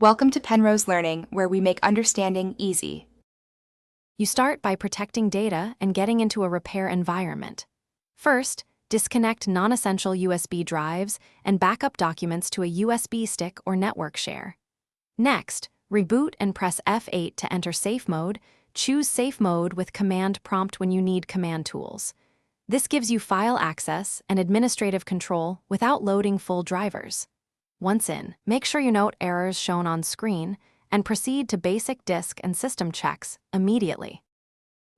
Welcome to Penrose Learning, where we make understanding easy. You start by protecting data and getting into a repair environment. First, disconnect non-essential USB drives and backup documents to a USB stick or network share. Next, reboot and press F8 to enter safe mode. Choose safe mode with command prompt when you need command tools. This gives you file access and administrative control without loading full drivers. Once in, make sure you note errors shown on screen and proceed to basic disk and system checks immediately.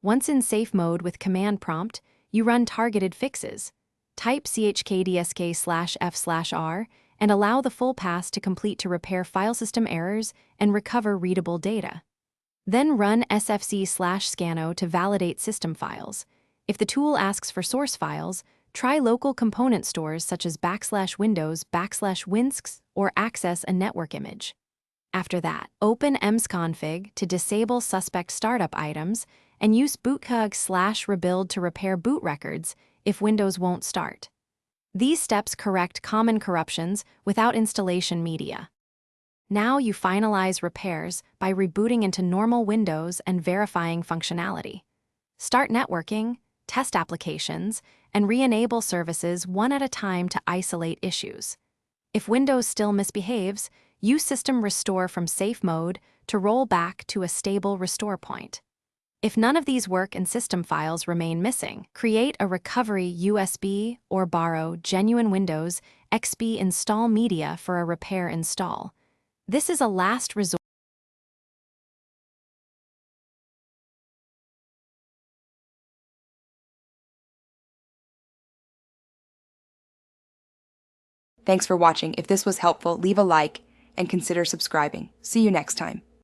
Once in safe mode with command prompt, you run targeted fixes. Type chkdsk/f/r and allow the full pass to complete to repair file system errors and recover readable data. Then run sfc/scanno to validate system files. If the tool asks for source files, try local component stores such as \windows\winsks or access a network image. After that, open msconfig to disable suspect startup items and use bootcug/rebuild to repair boot records if Windows won't start. These steps correct common corruptions without installation media. Now you finalize repairs by rebooting into normal Windows and verifying functionality. Start networking, test applications, and re-enable services one at a time to isolate issues. If Windows still misbehaves, use System Restore from safe mode to roll back to a stable restore point. If none of these work and system files remain missing, create a recovery USB or borrow Genuine Windows XP install media for a repair install. This is a last resort. Thanks for watching. If this was helpful, leave a like and consider subscribing. See you next time.